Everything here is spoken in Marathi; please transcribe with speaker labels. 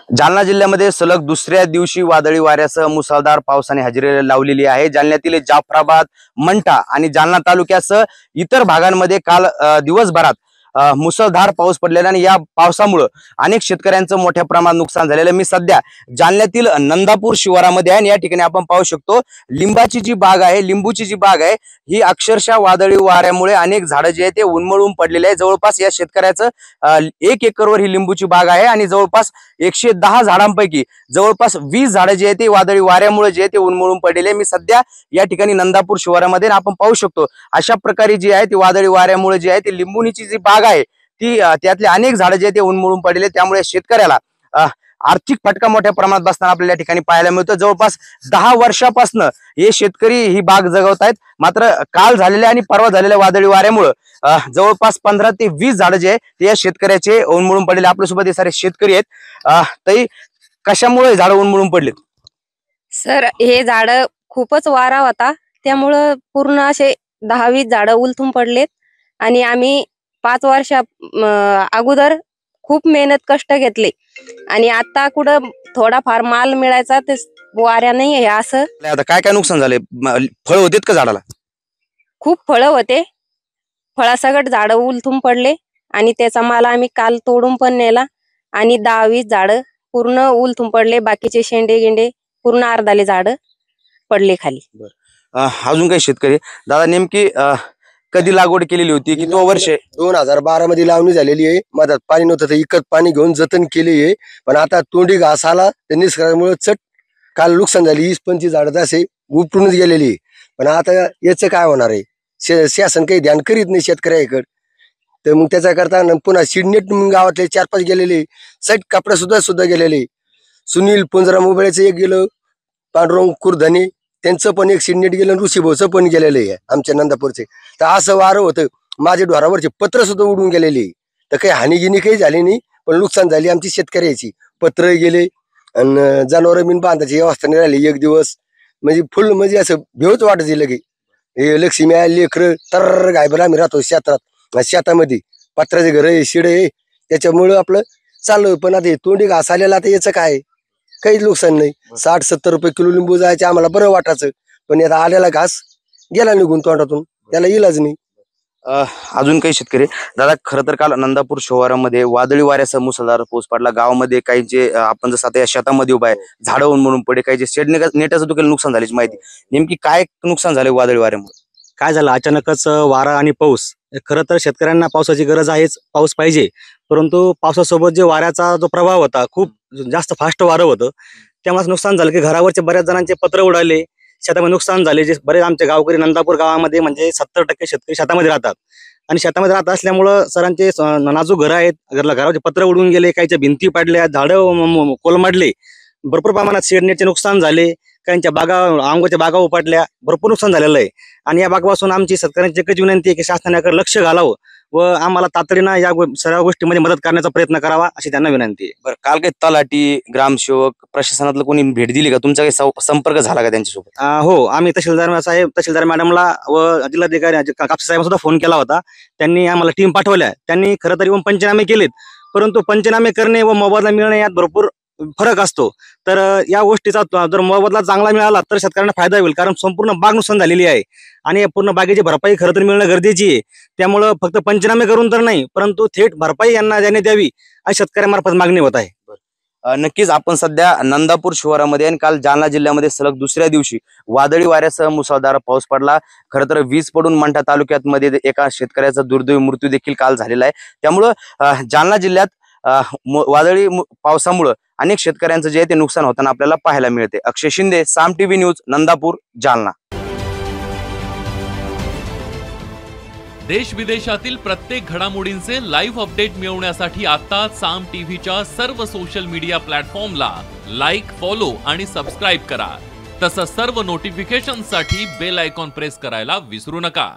Speaker 1: जालना जिल्ह्यामध्ये सलग दुसऱ्या दिवशी वादळी वाऱ्यासह मुसळधार पावसाने हजेरी लावलेली आहे। जालन्यातील जाफराबाद, मंठा आणि जालना तालुक्यासह इतर भागांमध्ये काल दिवसभरात मुसळधार पाऊस पडलेला आणि या पावसामुळे अनेक शेतकऱ्यांचं मोठ्या प्रमाणात नुकसान झालेलं। मी सध्या जालन्यातील नंदापूर शिवारामध्ये आहे आणि या ठिकाणी आपण पाहू शकतो लिंबाची जी बाग आहे, लिंबूची जी बाग आहे ही अक्षरशः वादळी वाऱ्यामुळे अनेक झाडं जे आहेत ते उन्मळून पडलेले आहे। जवळपास या शेतकऱ्याचं 1 एकरवर ही लिंबूची बाग आहे आणि जवळपास 110 झाडांपैकी जवळपास 20 झाडं जे आहेत ते वादळी वाऱ्यामुळे जे आहे ते उन्मळून पडलेले। मी सध्या या ठिकाणी नंदापूर शिवारामध्ये आपण पाहू शकतो अशा प्रकारे जी आहे ती वादळी वाऱ्यामुळे जी आहे ती लिंबूची जी बाग आहे ती त्यातले अनेक झाडं जे ते उन्मळून पडलेले। त्यामुळे शेतकऱ्याला आर्थिक फटका मोठ्या प्रमाणात बसताना आपल्याला या ठिकाणी पाहायला मिळतो। जवळपास 10 वर्षापासून हे शेतकरी ही बाग जगवत आहेत। मात्र काल झालेल्या आणि परवा झालेल्या वादळी वाऱ्यामुळे जवळपास 15 ते 20 झाडं जे ते या शेतकऱ्याचे उन्मळून पडलेले। आपल्यासोबत हे सारे शेतकरी आहेत। तरी कशामुळे झाडं उन्मळून पडले?
Speaker 2: सर, हे झाड खूपच वारा होता त्यामुळे पूर्ण असे 10-20 झाडं उलथून पडलेत आणि आम्ही 5 वर्षा अगोदर खूप मेहनत कष्ट घेतले आणि आता कुठं थोडाफार माल मिळायचा ते वाऱ्या नाही आहे। असं
Speaker 1: आता काय काय नुकसान झाले? फळ होतेत का झाडाला?
Speaker 2: खूप फळं होते, फळासकट झाडं उलथून पडले आणि त्याचा माल आम्ही काल तोडून पण नेला आणि 10-20 झाडं पूर्ण उलथून पडले। बाकीचे शेंडे गिंडे पूर्ण अर्धाले झाडं पडले खाली।
Speaker 1: अजून काही शेतकरी दादा नेमकी कधी लागवड केलेली होती? किती वर्ष?
Speaker 3: 2012 मध्ये लावणी झालेली आहे। मधात पाणी नव्हतं तर इकत पाणी घेऊन जतन केली आहे, पण आता तोंडी घास आला तर निसर्गामुळे चट काल नुकसान झाली। 20-25 झाडं असे उपटूनच गेलेली आहे, पण आता याचं काय होणार आहे? शासन काही ध्यान करीत नाही शेतकऱ्याकडे, तर मग त्याचा करता पुन्हा शिडनेट गावातले 4-5 गेलेले, सट कपडे सुद्धा गेलेले। सुनील पुंजरा मोबाईलचं एक गेलं, पांडुरंग कुरधनी त्यांचं पण एक शिडनेट गेलं, ऋषीभाऊचं पण गेलेलं आहे आमच्या नंदापूरचे। तर असं वारं होतं, माझे ढोरावरचे पत्र सुद्धा उडून गेलेले। तर काही हानीगिनी काही झाली नाही, पण नुकसान झाली आमची शेतकऱ्याची। पत्र गेले आणि जनावर बिन बांधायची व्यवस्था नाही राहिली एक दिवस, म्हणजे फुल म्हणजे असं भेवच वाटत लगे। हे लक्ष्मी लेकर तर गायबर आम्ही राहतो शेतामध्ये, पत्राचे घर आहे, शिड आहे, त्याच्यामुळं आपलं चालू। पण आता हे तोंडी घास आलेला, आता याचं काय? काहीच नुकसान नाही। 60-70 रुपये किलो लिंबू जायचे आम्हाला बरं वाटायचं, पण आता आलेला घास गेला निघून तोंडातून, त्याला इलाज नाही।
Speaker 1: अजून काही शेतकरी दादा, खरं तर काल नंदापूर शहरामध्ये वादळी वाऱ्यासह मुसळधार पाऊस पडला। गावामध्ये काही जे आपण जसं आता या शेतामध्ये उभा आहे, झाडं उन्मळून पडले, काही जे शेड नेटाचं देखील नुकसान झाल्याची माहिती, नेमकी काय नुकसान झाले वादळी वाऱ्यामुळे?
Speaker 4: काय झालं, अचानकच वारा आणि पाऊस। खरं तर शेतकऱ्यांना पावसाची गरज आहेच, पाऊस पाहिजे, परंतु पावसासोबत जे वाऱ्याचा जो प्रभाव होता, खूप जास्त फास्ट वारं होतं, त्यामुळे नुकसान झालं की घरावरचे बऱ्याच जणांचे पत्र उडाले, शेतामध्ये नुकसान झाले। जे बरेच आमचे गावकरी नंदापूर गावामध्ये म्हणजे 70% शेतकरी शेतामध्ये राहतात आणि शेतामध्ये राहत असल्यामुळं सरांचे नाजूक घर आहेत, घरावरचे पत्र उडून गेले, काहीच्या भिंती पडल्या, झाडं कोलमडले, भरपूर प्रमाणात शेडनेटचे नुकसान झाले, काहींच्या बागा आंब्याच्या बागा उपटल्या, भरपूर नुकसान झालेलं आहे। आणि या बागापासून आमची शेतकऱ्यांची एकच विनंती आहे की शासनाकडे लक्ष घालावं व आम्हाला तातडीनं या सर्व गोष्टींमध्ये मदत करण्याचा प्रयत्न करावा अशी त्यांना विनंती आहे।
Speaker 1: बरं, काल काही तलाठी, ग्रामसेवक, प्रशासनातलं कोणी भेट दिली का? तुमचा काही संपर्क झाला का त्यांच्यासोबत?
Speaker 4: हो, आम्ही तहसीलदार मॅडमला व जिल्हाधिकारी कापसे साहेब सुद्धा फोन केला होता। त्यांनी आम्हाला टीम पाठवल्या, त्यांनी खरं तर येऊन पंचनामे केलेत, परंतु पंचनामे करणे व मोबदला मिळणे यात भरपूर फरक असतो। तर या गोष्टीचा जर मोबदला चांगला मिळाला तर शेतकऱ्यांना फायदा होईल, कारण संपूर्ण बाग नुकसान झालेली आहे आणि पूर्ण बागेची भरपाई खरं तर मिळणं गरजेची आहे। त्यामुळं फक्त पंचनामे करून तर नाही, परंतु थेट भरपाई यांना देण्यात यावी अशी शेतकऱ्यांमार्फत मागणी होत आहे।
Speaker 1: नक्कीच आपण सध्या नंदापूर शहरामध्ये आणि काल जालना जिल्ह्यामध्ये सलग दुसऱ्या दिवशी वादळी वाऱ्यासह मुसळधार पाऊस पडला। खरं तर वीज पडून मंठा तालुक्यात मध्ये एका शेतकऱ्याचा दुर्दैवी मृत्यू देखील काल झालेला आहे। त्यामुळं जालना जिल्ह्यात वादळी पावसामुळे अनेक शेतकऱ्यांचं जे आहे ते नुकसान होताना आपल्याला पाहायला मिळते। अक्षय शिंदे, साम टीव्ही न्यूज, नंदापूर, जालना।
Speaker 5: देश विदेशातील प्रत्येक घडामोडींचे लाईव्ह अपडेट मिळवण्यासाठी आता साम टीव्हीच्या सर्व सोशल मीडिया प्लॅटफॉर्मला लाईक, फॉलो आणि सबस्क्राईब करा। तसंच सर्व नोटिफिकेशनसाठी बेल आयकॉन प्रेस करायला विसरू नका।